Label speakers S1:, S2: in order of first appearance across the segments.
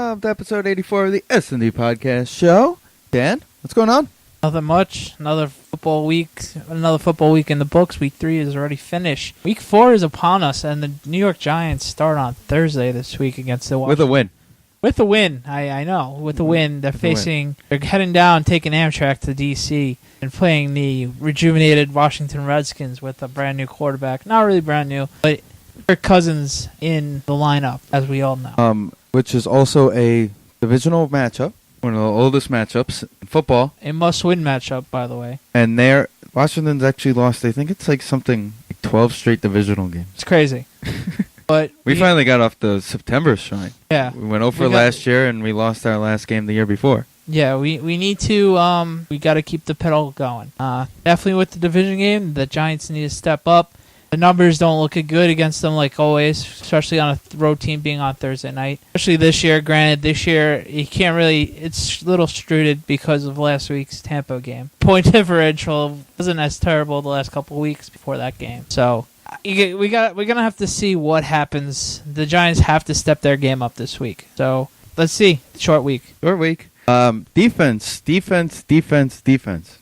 S1: welcome to episode 84 of the SNDP Podcast show. Dan, what's going on?
S2: Nothing much. Another football week in the books. Week 3 is already finished. Week 4 is upon us, and the New York Giants start on Thursday this week against the Washington.
S1: With a win.
S2: With a win, I know. With a win, they're heading down, taking Amtrak to D.C. and playing the rejuvenated Washington Redskins with a brand new quarterback. Not really brand new, but Kirk Cousins in the lineup, as we all know.
S1: Which is also a divisional matchup, one of the oldest matchups in football.
S2: A must-win matchup, by the way.
S1: And Washington's actually lost, I think it's like something like 12 straight divisional games.
S2: It's crazy. But
S1: we finally got off the September shine.
S2: Yeah.
S1: We went over last year, and we lost our last game the year before.
S2: Yeah, we need to, we got to keep the pedal going. Definitely with the division game, the Giants need to step up. The numbers don't look good against them like always, especially on a road team being on Thursday night. Especially this year. Granted, this year you can't really, it's a little struded because of last week's Tampa game. Point differential wasn't as terrible the last couple of weeks before that game. So we're gonna have to see what happens. The Giants have to step their game up this week. So let's see. Short week.
S1: Defense.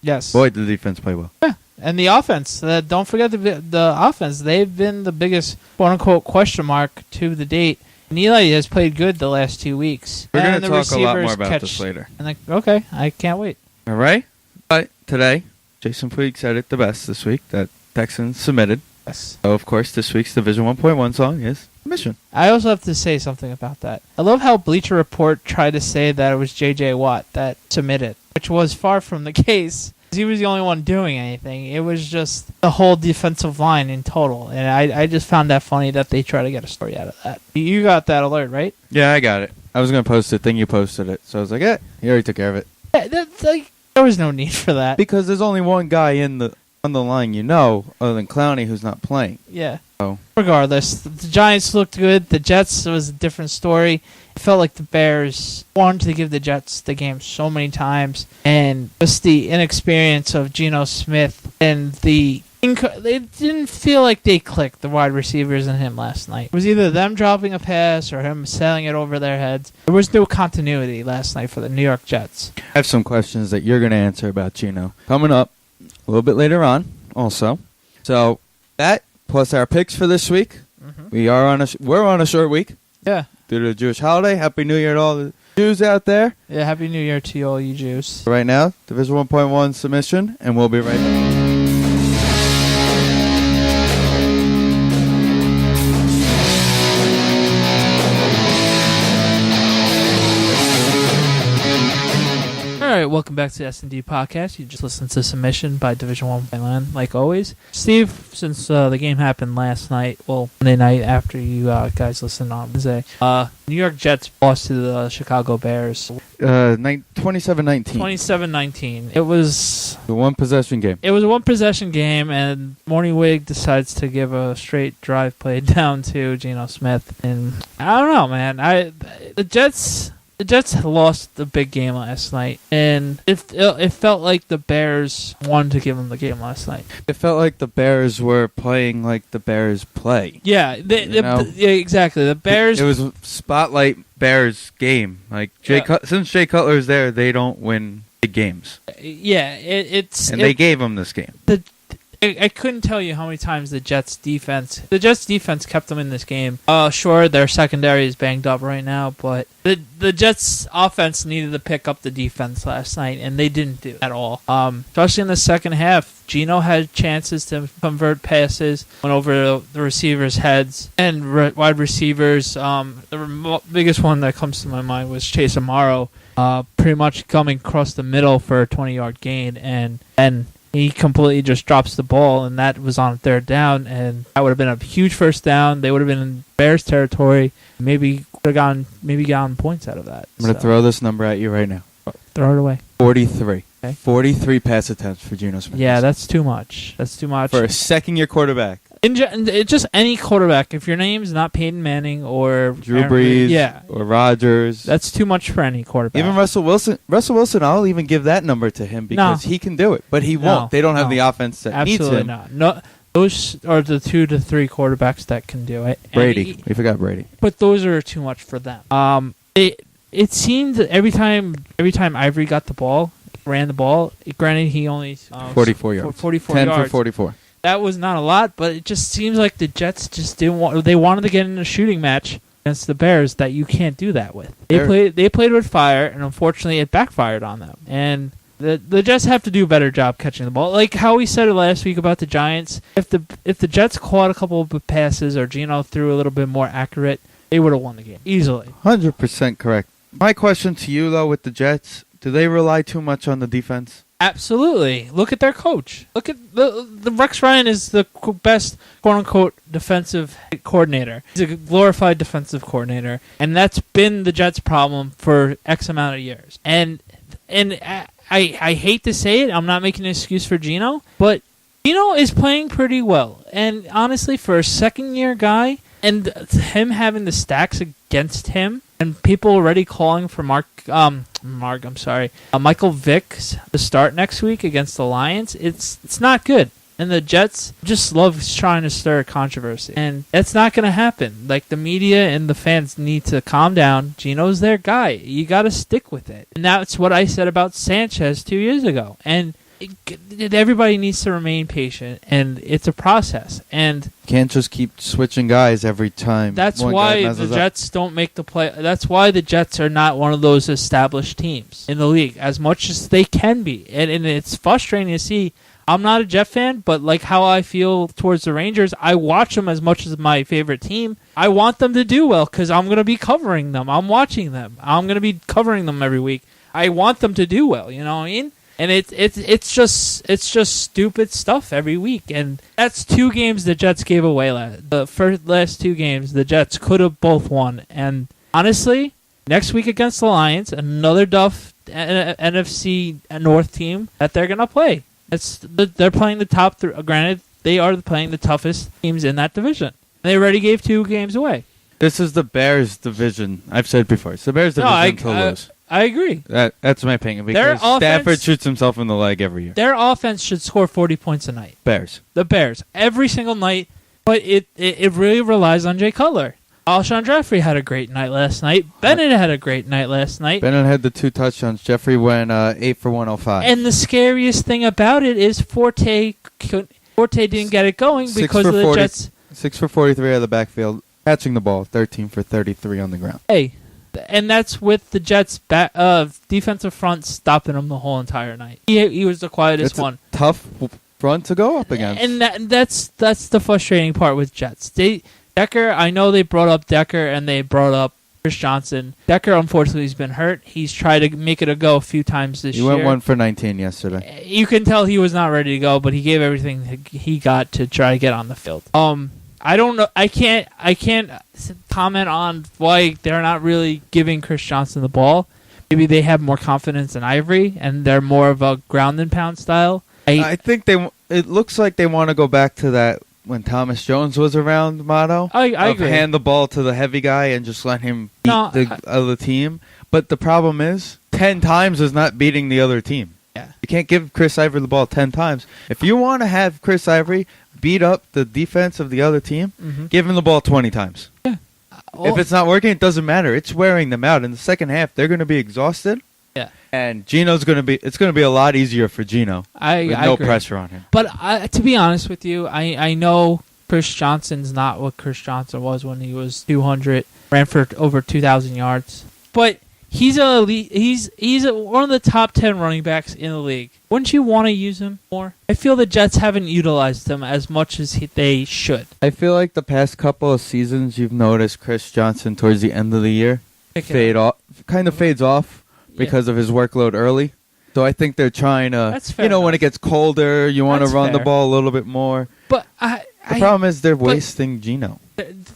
S2: Yes.
S1: Boy, did the defense play well.
S2: Yeah. And the offense, don't forget the offense. They've been the biggest, quote-unquote, question mark to the date. And Eli has played good the last 2 weeks.
S1: We're going to talk a lot more about this later.
S2: And okay, I can't wait.
S1: All right. But today, Jason Puig said it the best this week, that Texans submitted.
S2: Yes.
S1: So, of course, this week's Division 1.1 song is Mission.
S2: I also have to say something about that. I love how Bleacher Report tried to say that it was J.J. Watt that submitted, which was far from the case. He was the only one doing anything. It was just the whole defensive line in total. And I just found that funny that they try to get a story out of that. You got that alert, right?
S1: Yeah, I got it. I was going to post it, then you posted it. So I was like, he already took care of it.
S2: Yeah, there was no need for that.
S1: Because there's only one guy on the line other than Clowney, who's not playing.
S2: Yeah.
S1: So
S2: regardless, the Giants looked good. The Jets was a different story. It felt like the Bears wanted to give the Jets the game so many times, and just the inexperience of Geno Smith and they didn't feel like they clicked, the wide receivers and him last night. It was either them dropping a pass or him sailing it over their heads. There was no continuity last night for the New York Jets.
S1: I have some questions that you're going to answer about Geno coming up a little bit later on also. So that plus our picks for this week. Mm-hmm. We're on a short week.
S2: Yeah.
S1: Due to the Jewish holiday. Happy New Year to all the Jews out there.
S2: Yeah, Happy New Year to all you Jews.
S1: Right now, Division 1.1 submission, and we'll be right back.
S2: All right, welcome back to the SNDP Podcast. You just listened to Submission by Division 1.1, like always. Steve, since the game happened last night, Monday night after you guys listened on Wednesday, New York Jets lost to the Chicago Bears.
S1: 27-19.
S2: 27-19. It was
S1: a one-possession game.
S2: It was a one-possession game, and Morningwig decides to give a straight drive play down to Geno Smith. And I don't know, man. The Jets lost the big game last night, and it felt like the Bears wanted to give them the game last night.
S1: It felt like the Bears were playing like the Bears play.
S2: Yeah, exactly. The Bears.
S1: It was a spotlight Bears game. Like since Jay Cutler's there, they don't win big games.
S2: Yeah,
S1: they gave them this game.
S2: I couldn't tell you how many times the Jets defense kept them in this game. Sure, their secondary is banged up right now, but the Jets offense needed to pick up the defense last night, and they didn't do it at all. Especially in the second half, Geno had chances to convert passes, went over the receivers' heads and wide receivers. The biggest one that comes to my mind was Chase Amaro, pretty much coming across the middle for a 20-yard gain, and he completely just drops the ball, and that was on third down, and that would have been a huge first down. They would have been in Bears territory. Maybe would have gotten points out of that.
S1: I'm going to throw this number at you right now.
S2: Throw it away.
S1: 43.
S2: Okay.
S1: 43 pass attempts for Geno Smith.
S2: Yeah, that's too much. That's too much.
S1: For a second-year quarterback.
S2: It's just any quarterback. If your name's not Peyton Manning or
S1: Drew Brees or Rodgers.
S2: That's too much for any quarterback.
S1: Even Russell Wilson, I'll even give that number to him because he can do it. But he won't. They don't have the offense that needs him.
S2: Absolutely not. No, those are the 2 to 3 quarterbacks that can do it.
S1: Brady. We forgot Brady.
S2: But those are too much for them. it seemed that every time Ivory got the ball, ran the ball. Granted, he only
S1: 44 yards.
S2: 44
S1: 10
S2: yards.
S1: for 44.
S2: That was not a lot, but it just seems like the Jets just didn't want. They wanted to get in a shooting match against the Bears that you can't do that with. They played with fire, and unfortunately, it backfired on them. And the Jets have to do a better job catching the ball. Like how we said it last week about the Giants. If the Jets caught a couple of passes or Geno threw a little bit more accurate, they would have won the game easily.
S1: 100% correct. My question to you, though, with the Jets, do they rely too much on the defense?
S2: Absolutely. Look at their coach. Look at the Rex Ryan is the best quote-unquote defensive coordinator. He's a glorified defensive coordinator, and that's been the Jets' problem for X amount of years. And I hate to say it, I'm not making an excuse for Geno, but Geno is playing pretty well. And honestly, for a second-year guy, and him having the stacks against him, and people already calling for Michael Vick to start next week against the Lions, it's not good. And the Jets just love trying to stir controversy. And that's not going to happen. Like, the media and the fans need to calm down. Geno's their guy. You got to stick with it. And that's what I said about Sanchez 2 years ago. And everybody needs to remain patient, and it's a process. And
S1: can't just keep switching guys every time.
S2: That's why the Jets don't make the play. That's why the Jets are not one of those established teams in the league, as much as they can be. And it's frustrating to see. I'm not a Jet fan, but like how I feel towards the Rangers, I watch them as much as my favorite team. I want them to do well because I'm going to be covering them. I'm watching them. I'm going to be covering them every week. I want them to do well. You know what I mean? And it's just stupid stuff every week, and that's 2 games the Jets gave away. The last 2 games the Jets could have both won, and honestly, next week against the Lions, another tough NFC North team that they're gonna play. They're playing the top 3. Granted, they are playing the toughest teams in that division. They already gave 2 games away.
S1: This is the Bears division. I've said before. It's the Bears division to lose.
S2: I agree.
S1: That's my opinion, because Stafford shoots himself in the leg every year.
S2: Their offense should score 40 points a night.
S1: Bears.
S2: The Bears. Every single night, but it really relies on Jay Cutler. Alshon Jeffrey had a great night last night. Bennett had a great night last night.
S1: Bennett had the 2 touchdowns. Jeffrey went 8 for 105.
S2: And the scariest thing about it is Forte didn't get it going because of the Jets.
S1: 6 for 43 out of the backfield, catching the ball, 13 for 33 on the ground.
S2: Hey. And that's with the Jets' defensive front stopping him the whole entire night. He was the quietest one.
S1: It's a tough front to go up against.
S2: And that's the frustrating part with Jets. Decker, I know they brought up Decker and they brought up Chris Johnson. Decker, unfortunately, has been hurt. He's tried to make it a go a few times this year.
S1: He went 1 for 19 yesterday.
S2: You can tell he was not ready to go, but he gave everything he got to try to get on the field. I don't know. I can't comment on why they're not really giving Chris Johnson the ball. Maybe they have more confidence in Ivory, and they're more of a ground and pound style.
S1: I think it looks like they want to go back to that when Thomas Jones was around motto.
S2: I agree.
S1: Hand the ball to the heavy guy and just let him beat the other team. But the problem is, 10 times is not beating the other team.
S2: Yeah.
S1: You can't give Chris Ivory the ball 10 times. If you want to have Chris Ivory beat up the defense of the other team, give him the ball 20 times.
S2: Yeah.
S1: If it's not working, it doesn't matter. It's wearing them out. In the second half, they're going to be exhausted.
S2: Yeah.
S1: And it's going to be a lot easier for Geno. With no
S2: agree.
S1: pressure on him.
S2: But to be honest with you, I know Chris Johnson's not what Chris Johnson was when he was 200, ran for over 2,000 yards. But he's one of the top 10 running backs in the league. Wouldn't you want to use him more? I feel the Jets haven't utilized him as much as they should.
S1: I feel like the past couple of seasons, you've noticed Chris Johnson towards the end of the year fades off because of his workload early. So I think they're trying to,
S2: That's fair
S1: when it gets colder, you want to run the ball a little bit more.
S2: But
S1: the problem is they're wasting Geno.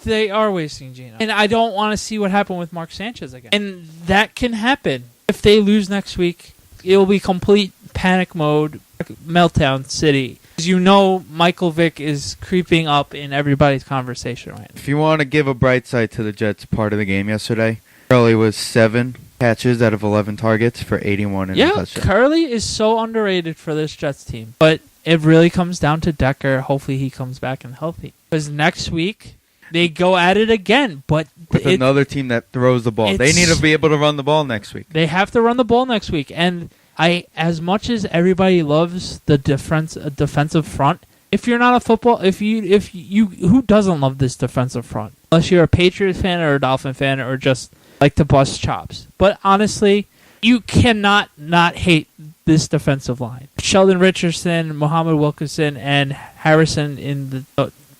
S2: They are wasting Geno. And I don't want to see what happened with Mark Sanchez again. And that can happen. If they lose next week, it will be complete panic mode, meltdown city. Because Michael Vick is creeping up in everybody's conversation right now.
S1: If you want to give a bright side to the Jets part of the game yesterday, Curley was 7 catches out of 11 targets for 81 and a touchdown.
S2: Curley is so underrated for this Jets team. But it really comes down to Decker. Hopefully he comes back and healthy. Because next week, they go at it again, but
S1: with another team that throws the ball. They need to be able to run the ball next week.
S2: They have to run the ball next week, and as much as everybody loves the defensive front, if you're not a football, who doesn't love this defensive front? Unless you're a Patriots fan or a Dolphin fan or just like to bust chops. But honestly, you cannot not hate this defensive line. Sheldon Richardson, Muhammad Wilkerson, and Harrison in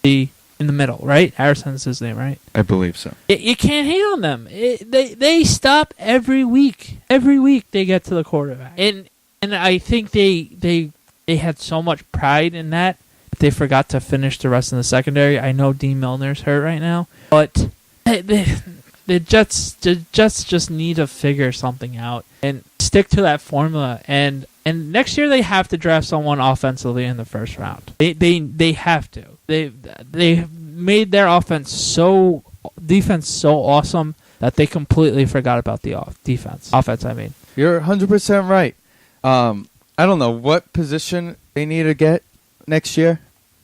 S2: the middle, right? Harrison's his name, right?
S1: I believe so.
S2: You can't hate on them. They stop every week. Every week they get to the quarterback, and I think they had so much pride in that. They forgot to finish the rest in the secondary. I know Dean Milner's hurt right now, but the Jets just need to figure something out and stick to that formula. And next year they have to draft someone offensively in the first round. They have to. They made their defense so awesome that they completely forgot about the defense. Offense, I mean.
S1: You're 100% right. I don't know what position they need to get next year.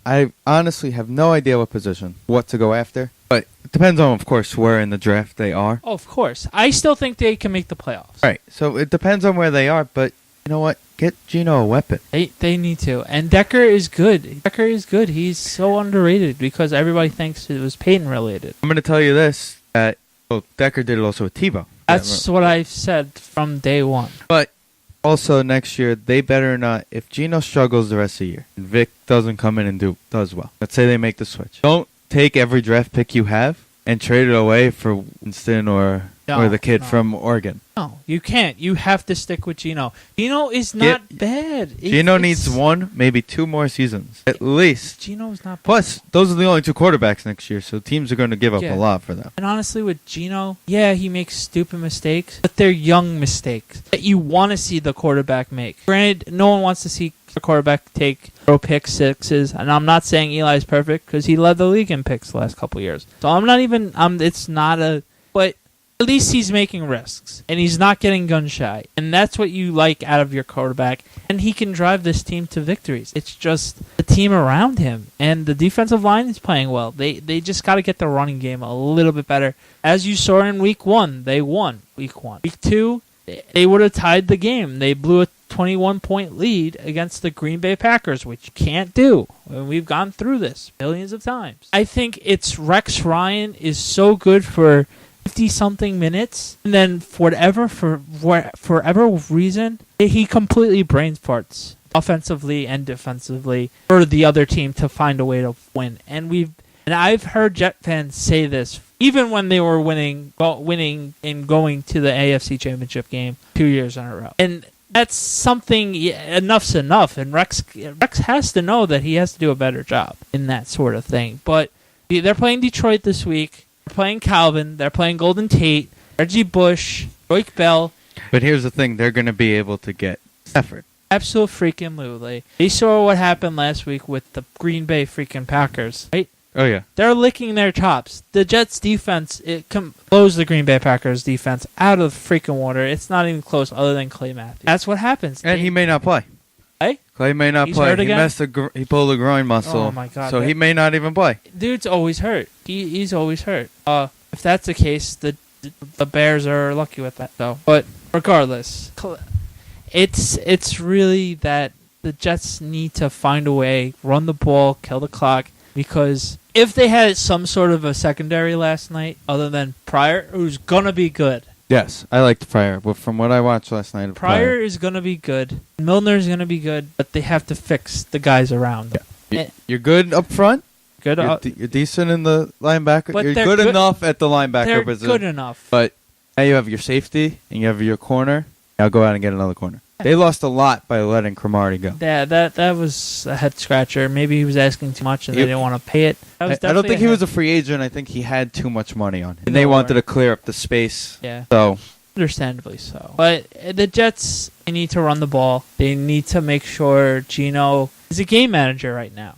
S1: I honestly have no idea what to go after. But it depends on, of course, where in the draft they are.
S2: Oh, of course. I still think they can make the playoffs.
S1: Right. So it depends on where they are. But you know what? Get Geno a weapon.
S2: They need to. And Decker is good. He's so underrated because everybody thinks it was Peyton related.
S1: I'm going to tell you this. Decker did it also with Tebow.
S2: That's what I've said from day one.
S1: But also next year, they better not. If Geno struggles the rest of the year, and Vic doesn't come in and does well. Let's say they make the switch. Don't take every draft pick you have and trade it away for Winston or the kid from Oregon.
S2: No, you can't. You have to stick with Geno. Geno is not bad.
S1: Geno needs one, maybe two more seasons. At least.
S2: Geno's not bad.
S1: Plus, those are the only two quarterbacks next year, so teams are going to give up a lot for them.
S2: And honestly, with Geno, he makes stupid mistakes, but they're young mistakes that you want to see the quarterback make. Granted, no one wants to see the quarterback throw pick sixes, and I'm not saying Eli's perfect because he led the league in picks the last couple years. So I'm not even. It's not a. But at least he's making risks, and he's not getting gun shy, and that's what you like out of your quarterback. And he can drive this team to victories. It's just the team around him, and the defensive line is playing well. They just got to get the running game a little bit better. As you saw in Week 1, they won Week 1. Week 2, they would have tied the game. They blew a 21-point lead against the Green Bay Packers, which you can't do. We've gone through this millions of times. I think it's Rex Ryan is so good for 50-something minutes, and then for whatever reason, he completely brain farts offensively and defensively for the other team to find a way to win. And I've heard Jet fans say this even when they were winning and going to the AFC Championship game 2 years in a row. And that's something, enough's enough. And Rex has to know that he has to do a better job in that sort of thing. But they're playing Detroit this week. They're playing Calvin. They're playing Golden Tate, Reggie Bush, Joik Bell.
S1: But here's the thing. They're going to be able to get Stafford.
S2: Absolutely. They saw what happened last week with the Green Bay freaking Packers, right?
S1: Oh, yeah.
S2: They're licking their chops. The Jets' defense, blows the Green Bay Packers' defense out of freaking water. It's not even close other than Clay Matthews. That's what happens.
S1: And he may not play.
S2: Hey?
S1: Clay may not play.
S2: Hurt again?
S1: He pulled a groin muscle.
S2: Oh, my God.
S1: So he may not even play.
S2: Dude's always hurt. He's always hurt. If that's the case, the Bears are lucky with that, though. But regardless, it's really that the Jets need to find a way, run the ball, kill the clock, because if they had some sort of a secondary last night, other than Pryor, it was going to be good.
S1: Yes, I liked Pryor, but from what I watched last night...
S2: Pryor is going to be good. Milner's going to be good, but they have to fix the guys around them.
S1: Yeah. You're good up front?
S2: Good.
S1: You're decent in the linebacker?
S2: But
S1: you're good enough at the linebacker position.
S2: They're good enough.
S1: But now you have your safety, and you have your corner. Now go out and get another corner. They lost a lot by letting Cromartie go.
S2: Yeah, that was a head scratcher. Maybe he was asking too much and they didn't want to pay it.
S1: I don't think he was a free agent. I think he had too much money on him. And they wanted to clear up the space.
S2: Yeah.
S1: So
S2: understandably so. But the Jets, they need to run the ball. They need to make sure Geno is a game manager right now.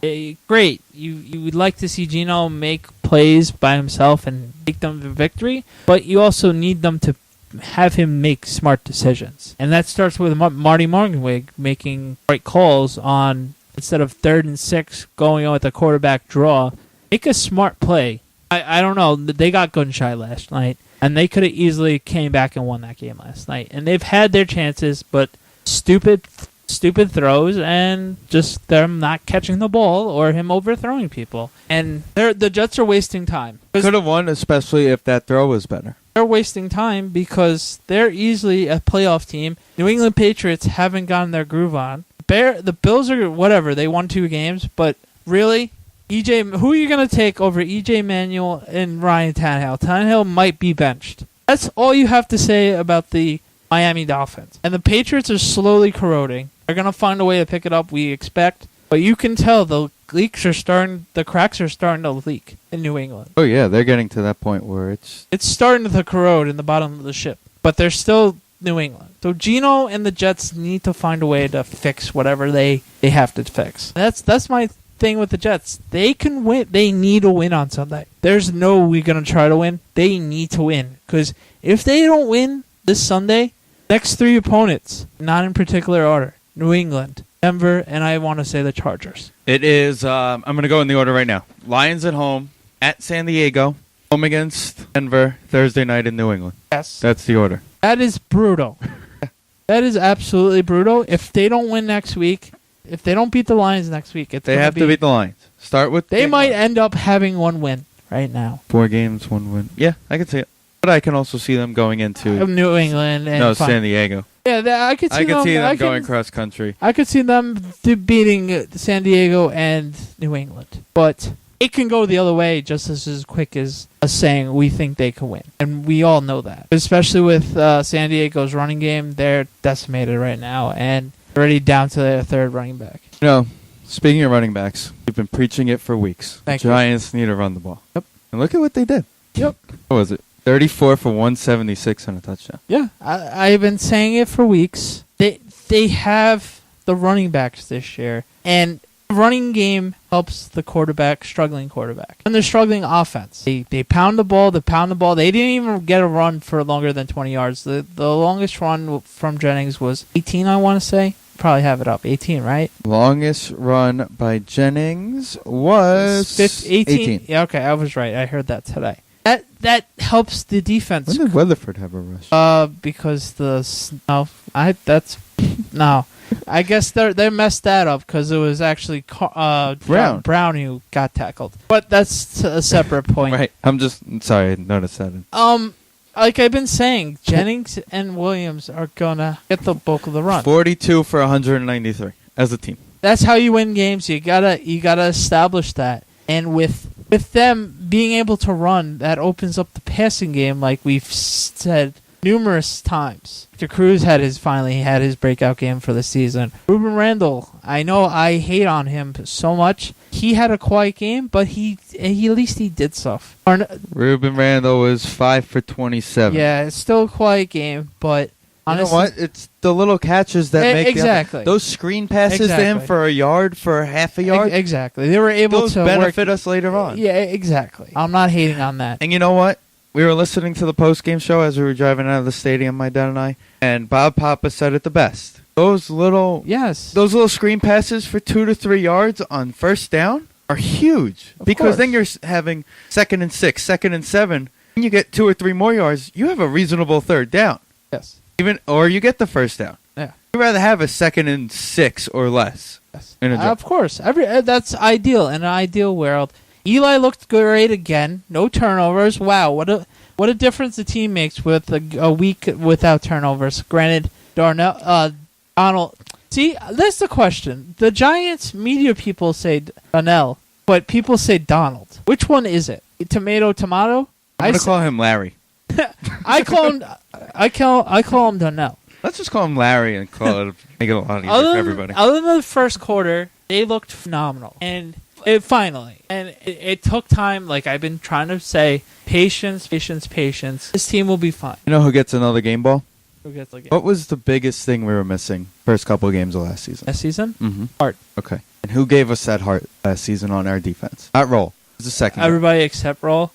S2: Great. You would like to see Geno make plays by himself and take them to victory, but you also need them to have him make smart decisions. And that starts with Marty Morganwig making right calls on, instead of 3rd and 6, going on with a quarterback draw, make a smart play I don't know. They got gun shy last night, and they could have easily came back and won that game last night. And they've had their chances, but stupid throws and just them not catching the ball or him overthrowing people. And the Jets are wasting time.
S1: Could have won, especially if that throw was better.
S2: They're wasting time because they're easily a playoff team. New England Patriots haven't gotten their groove on. The Bills are whatever. They won 2 games, but really, who are you going to take over EJ Manuel and Ryan Tannehill? Tannehill might be benched. That's all you have to say about the Miami Dolphins. And the Patriots are slowly corroding. They're going to find a way to pick it up, we expect. But you can tell the cracks are starting to leak in New England.
S1: Oh, yeah, they're getting to that point where it's
S2: starting to corrode in the bottom of the ship. But they're still New England. So Geno and the Jets need to find a way to fix whatever they have to fix. That's my thing with the Jets. They can win. They need to win on Sunday. There's no we're going to try to win. They need to win. Because if they don't win this Sunday, next 3 opponents, not in particular order, New England, Denver, and I want to say the Chargers.
S1: It is, I'm going to go in the order right now. Lions at home, at San Diego, home against Denver, Thursday night in New England.
S2: Yes.
S1: That's the order.
S2: That is brutal. That is absolutely brutal. If they don't win next week, if they don't beat the Lions next week,
S1: they have to beat the Lions. Start with
S2: they might end up having 1 win right now.
S1: 4 games, 1 win. Yeah, I can see it. But I can also see them going into
S2: New England and
S1: San Diego.
S2: Yeah, I could see them
S1: going cross country.
S2: I could see them beating San Diego and New England. But it can go the other way just as quick as us saying we think they can win. And we all know that. Especially with San Diego's running game, they're decimated right now and already down to their 3rd running back.
S1: Speaking of running backs, we've been preaching it for weeks.
S2: Thank
S1: the Giants need to run the ball.
S2: Yep.
S1: And look at what they did.
S2: Yep.
S1: What was it? 34 for 176 and a touchdown.
S2: Yeah, I've been saying it for weeks. They have the running backs this year, and the running game helps the struggling quarterback. And the struggling offense. They pound the ball, They didn't even get a run for longer than 20 yards. The longest run from Jennings was 18, I want to say. Probably have it up. 18, right? Longest
S1: run by Jennings was
S2: 18. Yeah, okay, I was right. I heard that today. That helps the defense.
S1: When did Weatherford have a rush?
S2: Because I guess they messed that up because it was actually Brown who got tackled. But that's a separate point.
S1: Right. I'm just sorry. I noticed that.
S2: Like I've been saying, Jennings and Williams are gonna get the bulk of the run.
S1: 42 for 193 as a team.
S2: That's how you win games. You gotta establish that. And with them being able to run, that opens up the passing game, like we've said numerous times. Victor Cruz finally had his breakout game for the season. Ruben Randall, I know I hate on him so much. He had a quiet game, but he at least he did stuff.
S1: Ruben Randall was 5 for 27.
S2: Yeah, it's still a quiet game, but honestly,
S1: you know what? It's the little catches that make
S2: exactly
S1: those screen passes to him for a yard, for half a yard.
S2: Exactly, they were able to
S1: benefit us later on.
S2: Yeah, exactly. I'm not hating on that.
S1: And you know what? We were listening to the post-game show as we were driving out of the stadium, my dad and I, and Bob Papa said it the best. Those little screen passes for 2 to 3 yards on first down are huge. Because then you're having 2nd and 6, 2nd and 7. When you get 2 or 3 more yards, you have a reasonable 3rd down.
S2: Yes.
S1: Or you get the first down.
S2: Yeah.
S1: You'd rather have a 2nd and 6 or less.
S2: Yes.
S1: Of
S2: course. That's ideal. In an ideal world. Eli looked great again. No turnovers. Wow, what a difference the team makes with a week without turnovers. Granted, Donald. See, that's the question. The Giants media people say Donnell, but people say Donald. Which one is it? Tomato?
S1: I'm gonna call him Larry.
S2: I call him Donnell.
S1: Let's just call him Larry and make it a lot easier for everybody.
S2: Other than the first quarter, they looked phenomenal, and it took time. Like I've been trying to say, patience. This team will be fine.
S1: You know who gets another game ball?
S2: Who gets the game?
S1: What was the biggest thing we were missing first couple of games of last season?
S2: Last season?
S1: Mm-hmm.
S2: Heart.
S1: Okay. And who gave us that heart last season on our defense? Not Roll. It was the second.
S2: Everybody except Roll.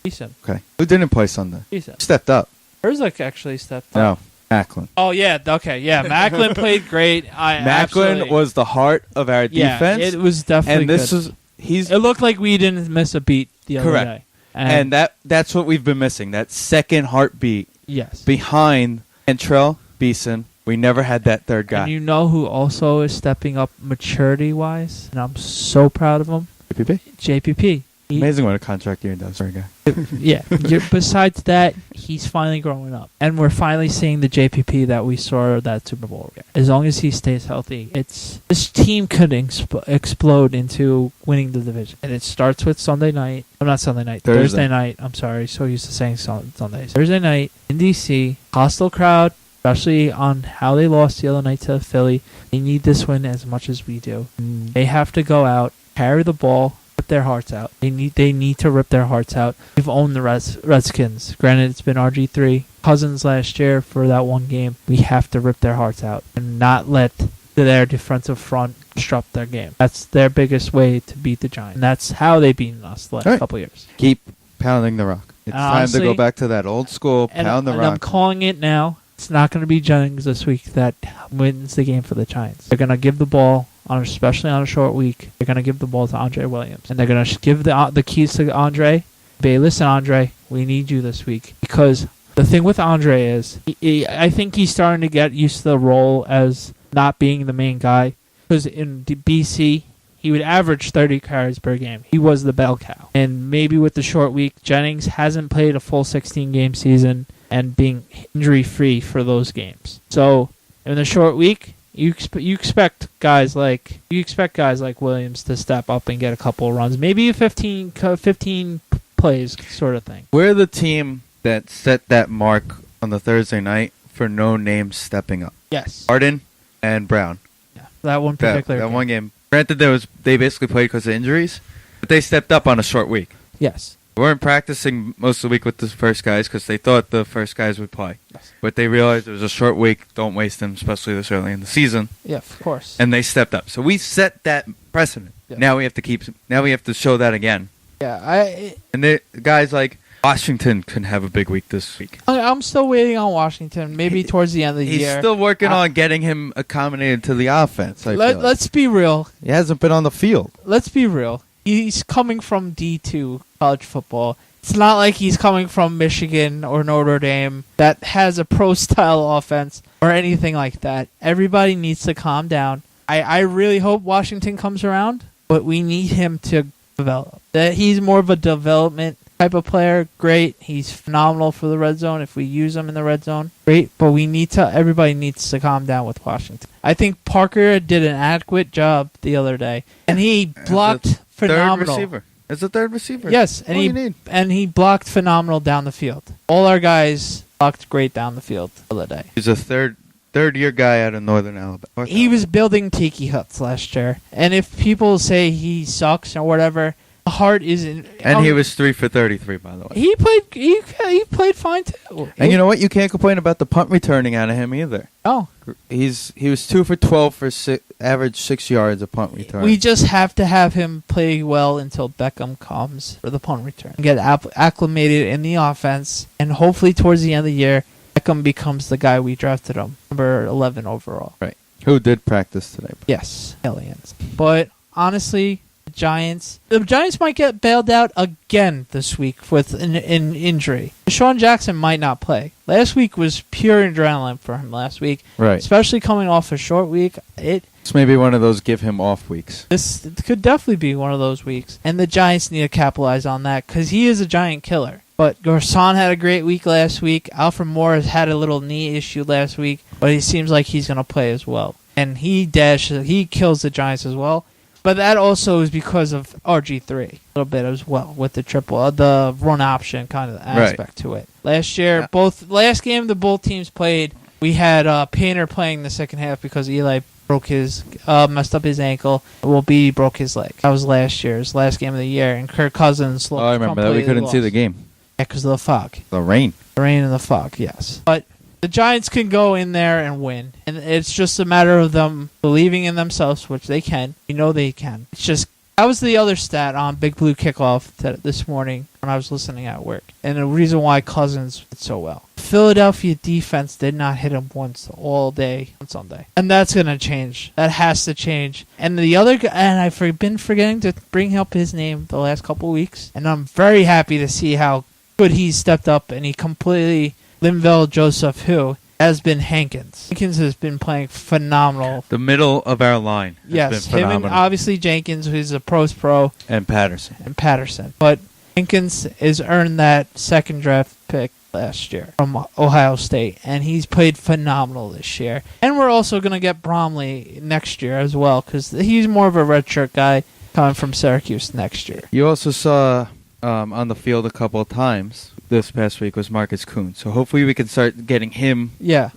S2: Decent.
S1: Okay. Who didn't play Sunday?
S2: Decent.
S1: Stepped up.
S2: Herzog actually stepped up.
S1: No. Macklin.
S2: Oh, yeah. Okay, yeah. Macklin played great.
S1: Macklin was the heart of our defense.
S2: Yeah, it was definitely
S1: good. It looked
S2: like we didn't miss a beat the other day.
S1: And that's what we've been missing. That second heartbeat
S2: yes.
S1: behind Antrell, Beeson. We never had that third guy.
S2: And you know who also is stepping up maturity-wise? And I'm so proud of him? JPP.
S1: Amazing what a contract year does for a guy.
S2: Yeah. Besides that, he's finally growing up. And we're finally seeing the JPP that we saw at that Super Bowl. As long as he stays healthy, this team could explode into winning the division. And it starts with Sunday night. I'm not Sunday night. Thursday night. I'm sorry. So used to saying Sundays. Thursday night in D.C. Hostile crowd, especially on how they lost the other night to Philly. They need this win as much as we do. They have to go out, carry the ball, rip their hearts out. They need to rip their hearts out. We've owned the Redskins. Granted, it's been RG3, Cousins last year for that one game. We have to rip their hearts out and not let their defensive front disrupt their game. That's their biggest way to beat the Giants. And that's how they've beaten us the last couple years.
S1: Keep pounding the rock. It's honestly, time to go back to that old school, pound the rock.
S2: And I'm calling it now. It's not going to be Jennings this week that wins the game for the Giants. They're going to give the ball, especially on a short week, they're going to give the ball to Andre Williams. And they're going to give the keys to Andre. Hey, listen, Andre, we need you this week. Because the thing with Andre is, I think he's starting to get used to the role as not being the main guy. Because in BC, he would average 30 carries per game. He was the bell cow. And maybe with the short week, Jennings hasn't played a full 16-game season and being injury-free for those games. So in the short week, you expect guys like Williams to step up and get a couple of runs, maybe 15 plays sort of thing.
S1: We're the team that set that mark on the Thursday night for no names stepping up.
S2: Yes.
S1: Harden and Brown.
S2: Yeah. That one particular
S1: that one game. Granted, they basically played because of injuries, but they stepped up on a short week.
S2: Yes.
S1: We weren't practicing most of the week with the first guys because they thought the first guys would play. Yes. But they realized it was a short week. Don't waste them, especially this early in the season.
S2: Yeah, of course.
S1: And they stepped up. So we set that precedent. Yeah. Now we have to show that again.
S2: Yeah,
S1: and the guys like Washington can have a big week this week.
S2: I'm still waiting on Washington. Maybe towards the end of the year.
S1: He's still working on getting him accommodated to the offense.
S2: Let's be real.
S1: He hasn't been on the field.
S2: Let's be real. He's coming from D2 college football. It's not like he's coming from Michigan or Notre Dame that has a pro-style offense or anything like that. Everybody needs to calm down. I really hope Washington comes around, but we need him to develop. That he's more of a development type of player. Great. He's phenomenal for the red zone if we use him in the red zone. Great. But everybody needs to calm down with Washington. I think Parker did an adequate job the other day, and he blocked phenomenal.
S1: Third receiver. As a third receiver.
S2: Yes, and he blocked phenomenal down the field. All our guys blocked great down the field the other day.
S1: He's a third year guy out of Northern Alabama.
S2: He was building tiki huts last year, and if people say he sucks or whatever, the heart isn't.
S1: And he was 3 for 33, by the way.
S2: He played fine too.
S1: And you know what? You can't complain about the punt returning out of him either.
S2: Oh,
S1: he was 2 for 12 for average 6 yards of punt return.
S2: We just have to have him play well until Beckham comes for the punt return. Get acclimated in the offense, and hopefully towards the end of the year, Beckham becomes the guy we drafted him, number 11 overall.
S1: Right. Who did practice today?
S2: Yes, aliens. But honestly, the Giants might get bailed out again this week with an injury. Deshaun Jackson might not play. Last week was pure adrenaline for him last week.
S1: Right.
S2: Especially coming off a short week.
S1: This may be one of those give him off weeks.
S2: This could definitely be one of those weeks. And the Giants need to capitalize on that because he is a giant killer. But Garcon had a great week last week. Alfred Morris had a little knee issue last week, but he seems like he's going to play as well. And he kills the Giants as well. But that also is because of RG3 a little bit as well with the run option kind of aspect to it. Last year, last game the both teams played, we had Painter playing the second half because Eli messed up his ankle. He broke his leg. That was last game of the year, and Kirk Cousins.
S1: I remember that. We couldn't see the game.
S2: Yeah, because of the fog.
S1: The rain.
S2: The rain and the fog, yes. But the Giants can go in there and win. And it's just a matter of them believing in themselves, which they can. You know they can. It's just, that was the other stat on Big Blue Kickoff this morning when I was listening at work. And the reason why Cousins did so well. Philadelphia defense did not hit him once all day on Sunday. And that's going to change. That has to change. And the other guy, and I've been forgetting to bring up his name the last couple of weeks, and I'm very happy to see how good he's stepped up, and he completely, Linval Joseph, who has been Hankins. Hankins has been playing phenomenal.
S1: The middle of our line has
S2: Yes,
S1: been
S2: him
S1: phenomenal.
S2: and obviously Jenkins, who's a pros pro,
S1: And Patterson.
S2: But Hankins has earned that second draft pick last year from Ohio State, and he's played phenomenal this year. And we're also going to get Bromley next year as well, because he's more of a redshirt guy coming from Syracuse next year.
S1: You also saw on the field a couple of times this past week was Marcus Kuhn. So hopefully we can start getting him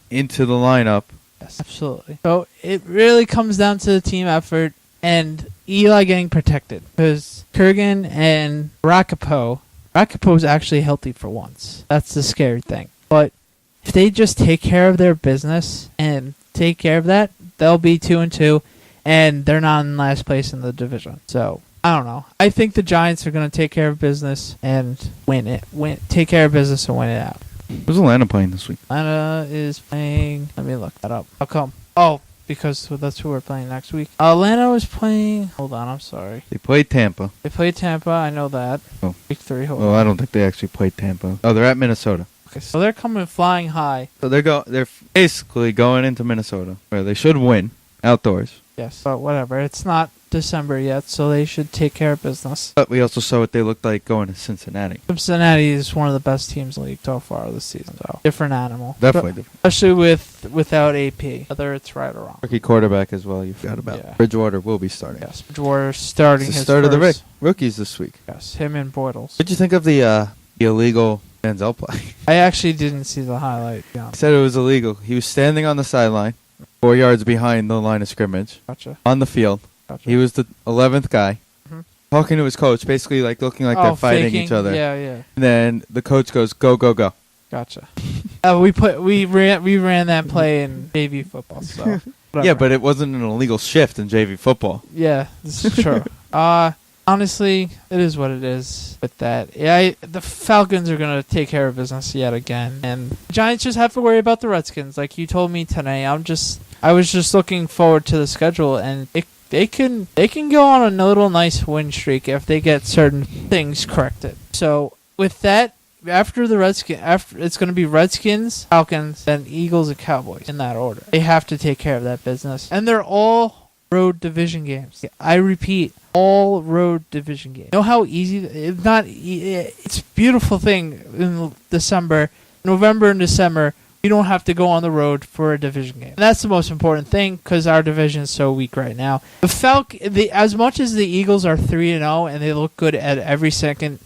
S1: into the lineup.
S2: Yes, absolutely. So it really comes down to the team effort and Eli getting protected, because Kurgan and Rakapo's actually healthy for once. That's the scary thing. But if they just take care of their business and take care of that, they'll be 2-2, and they're not in last place in the division. So I don't know. I think the Giants are going to take care of business and win it. Take care of business and win it out.
S1: Who's Atlanta playing this week?
S2: Atlanta is playing. Let me look that up. How come? Oh, because that's who we're playing next week. Atlanta was playing. Hold on, I'm sorry.
S1: They played Tampa.
S2: They played Tampa. I know that.
S1: Oh.
S2: Week 3. Hold
S1: Well,
S2: on.
S1: I don't think they actually played Tampa. Oh, they're at Minnesota.
S2: Okay, so they're coming flying high.
S1: So they're basically going into Minnesota, where they should win outdoors.
S2: Yes, but whatever. It's not December yet, so they should take care of business.
S1: But we also saw what they looked like going to Cincinnati.
S2: Cincinnati is one of the best teams in the league so far this season. So different animal.
S1: Definitely different.
S2: Especially without AP, whether it's right or wrong.
S1: Rookie quarterback as well. You forgot about.
S2: Yeah.
S1: Bridgewater will be starting.
S2: Yes, Bridgewater starting
S1: It's the
S2: his
S1: start
S2: first.
S1: of the rookies this week.
S2: Yes, him and Bortles.
S1: What did you think of the illegal Manziel play?
S2: I actually didn't see the highlight. Yeah,
S1: He said it was illegal. He was standing on the sideline, 4 yards behind the line of scrimmage,
S2: gotcha.
S1: on the field. He was the 11th guy, talking to his coach, basically like looking like they're fighting
S2: faking.
S1: each other.
S2: Yeah, yeah.
S1: And then the coach goes, "Go, go, go."
S2: Gotcha. We ran that play in JV football. So whatever.
S1: Yeah, but it wasn't an illegal shift in JV football.
S2: Yeah, this is true. Honestly, it is what it is with that. Yeah, the Falcons are going to take care of business yet again. And the Giants just have to worry about the Redskins. Like you told me today, I was just looking forward to the schedule, and they can go on a little nice win streak if they get certain things corrected. So with that, after it's going to be Redskins, Falcons, then Eagles and Cowboys in that order. They have to take care of that business. And they're all road division games. I repeat, all road division games. You know how easy it's a beautiful thing in December, November and December. You don't have to go on the road for a division game. And that's the most important thing because our division is so weak right now. As much as the Eagles are 3-0 and they look good at every second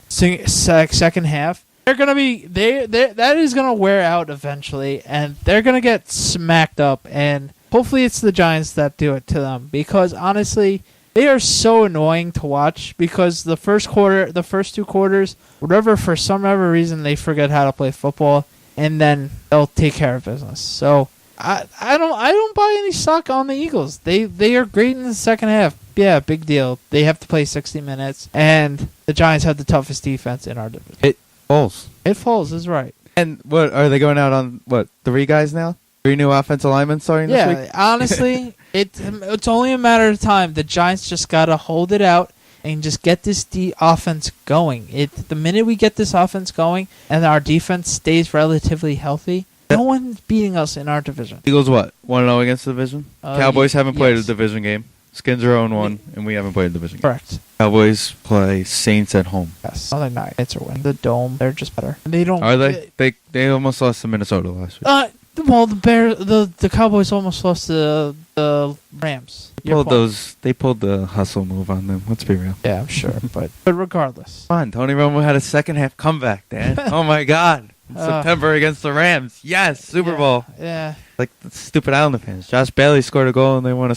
S2: half, they're gonna be that is gonna wear out eventually, and they're gonna get smacked up. And hopefully, it's the Giants that do it to them because honestly, they are so annoying to watch because the first 2 quarters, for some reason they forget how to play football. And then they'll take care of business. So I don't buy any stock on the Eagles. They are great in the second half. Yeah, big deal. They have to play 60 minutes, and the Giants have the toughest defense in our division.
S1: It falls
S2: Is right.
S1: And what are they going out on? 3 guys now? 3 new offensive linemen starting this week?
S2: Yeah, honestly, it's only a matter of time. The Giants just gotta hold it out and just get this offense going. The minute we get this offense going and our defense stays relatively healthy, no one's beating us in our division.
S1: Eagles what? 1-0 against the division? Cowboys haven't played a division game. Skins are 0-1, and we haven't played a division game.
S2: Correct.
S1: Cowboys play Saints at home.
S2: Yes. Other night, it's a win. The Dome, they're just better. They don't.
S1: Are they? They almost lost to Minnesota last week.
S2: Well, the Cowboys almost lost to the Rams.
S1: They pulled the hustle move on them. Let's be real.
S2: Yeah, I'm sure, but regardless.
S1: Come on, Tony Romo had a second half comeback, Dan. Oh my God. In September against the Rams. Yes, Super Bowl.
S2: Yeah.
S1: Like the stupid Islander fans. Josh Bailey scored a goal and they won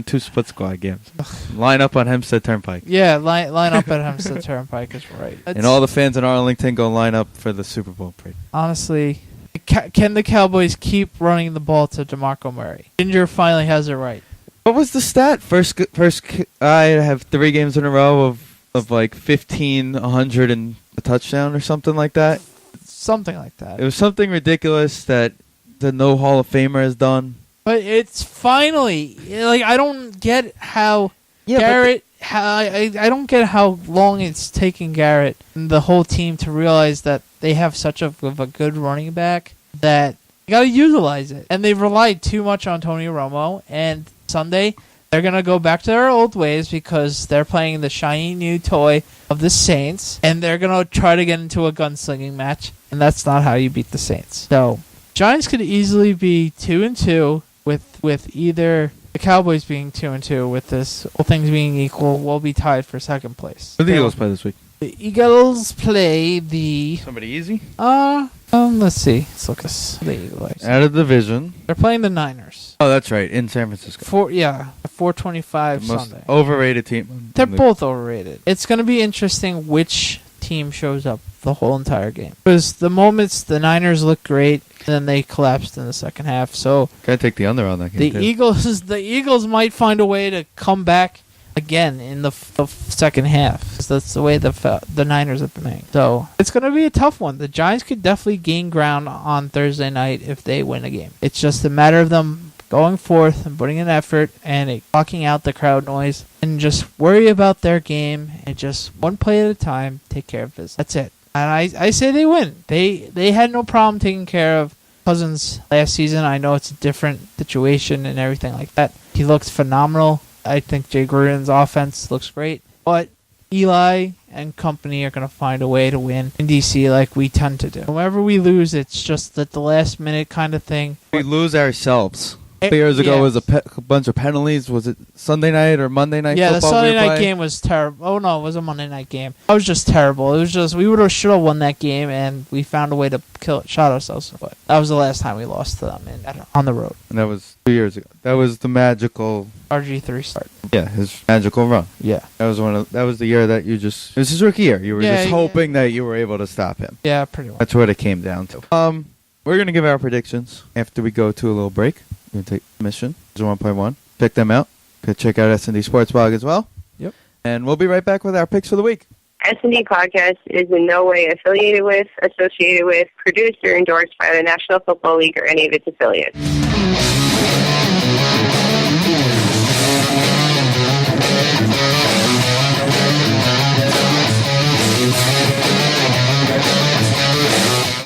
S1: 2 split squad games. Line up on Hempstead Turnpike.
S2: Yeah, line up at Hempstead Turnpike is right.
S1: And all the fans in Arlington go line up for the Super Bowl parade.
S2: Honestly, can the Cowboys keep running the ball to DeMarco Murray? Ginger finally has it right.
S1: What was the stat? First, I have 3 games in a row of like 15, 100 and a touchdown or something like that.
S2: something like that.
S1: It was something ridiculous that the no Hall of Famer has done.
S2: But it's finally like I don't get how Garrett. I don't get how long it's taking Garrett and the whole team to realize that they have such a good running back that you got to utilize it. And they've relied too much on Tony Romo. And Sunday, they're going to go back to their old ways because they're playing the shiny new toy of the Saints. And they're going to try to get into a gunslinging match. And that's not how you beat the Saints. So, Giants could easily be 2-2 with either... The Cowboys being 2-2 with this, all things being equal, will be tied for second place.
S1: Who do the Eagles play this week?
S2: The Eagles play the...
S1: Somebody easy?
S2: Let's see. Let's look at this. The Eagles.
S1: Out of the division.
S2: They're playing the Niners.
S1: Oh, that's right. In San Francisco.
S2: 4:25
S1: most
S2: Sunday.
S1: Overrated team.
S2: They're both overrated. It's going to be interesting which team shows up the whole entire game. Because the moments the Niners look great, and then they collapsed in the second half. So
S1: gotta take the under on that game.
S2: The Eagles might find a way to come back again in the second half. 'Cause that's the way the Niners are playing. So it's going to be a tough one. The Giants could definitely gain ground on Thursday night if they win a game. It's just a matter of them going forth and putting in effort and blocking out the crowd noise and just worry about their game and just one play at a time take care of business. That's it. And I say they win. They had no problem taking care of Cousins last season. I know it's a different situation and everything like that. He looks phenomenal. I think Jay Gruden's offense looks great. But Eli and company are going to find a way to win in D.C. like we tend to do. Whenever we lose, it's just at the last minute kind of thing.
S1: We lose ourselves. 2 years ago was a bunch of penalties. Was it Sunday night or Monday night football?
S2: Yeah, the Sunday night game was terrible. Oh, no, it was a Monday night game. That was just terrible. It was just, we should have won that game, and we found a way to shot ourselves. But that was the last time we lost to them on the road.
S1: And that was 2 years ago. That was the magical...
S2: RG3 start.
S1: Yeah, his magical run.
S2: Yeah.
S1: That was the year that you just... It was his rookie year. You were just hoping that you were able to stop him.
S2: Yeah, pretty much.
S1: That's what it came down to. We're going to give our predictions after we go to a little break. We're going to take mission. 1.1. Check them out. Could check out S&D Sports Blog as well.
S2: Yep.
S1: And we'll be right back with our picks for the week.
S3: S&D Podcast is in no way affiliated with, associated with, produced, or endorsed by the National Football League or any of its affiliates.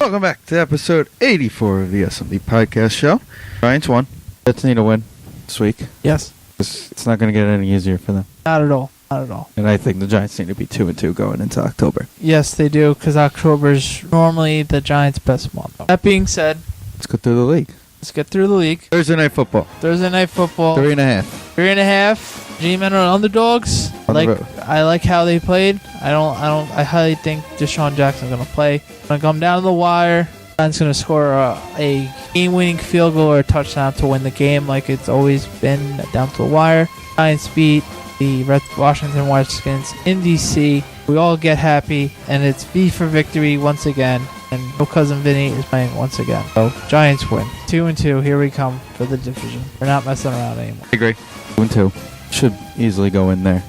S1: Welcome back to episode 84 of the S&D Podcast Show. Giants won. Jets need a win this week.
S2: Yes.
S1: It's not going to get any easier for them.
S2: Not at all. Not at all.
S1: And I think the Giants need to be 2-2 going into October.
S2: Yes, they do, because October's normally the Giants' best month. That being said,
S1: let's go through the league.
S2: Let's get through the league.
S1: Thursday night football.
S2: 3.5. 3.5. G-Men are underdogs. I like how they played. I highly think Deshaun Jackson's gonna play. Gonna come down to the wire. Giants gonna score a game-winning field goal or a touchdown to win the game, like it's always been down to the wire. Giants beat the Washington Redskins in DC. We all get happy, and it's V for victory once again. And no Cousin Vinny is playing once again. So Giants win. 2-2. Here we come for the division. We're not messing around anymore.
S1: I agree. 2-2. Should easily go in there.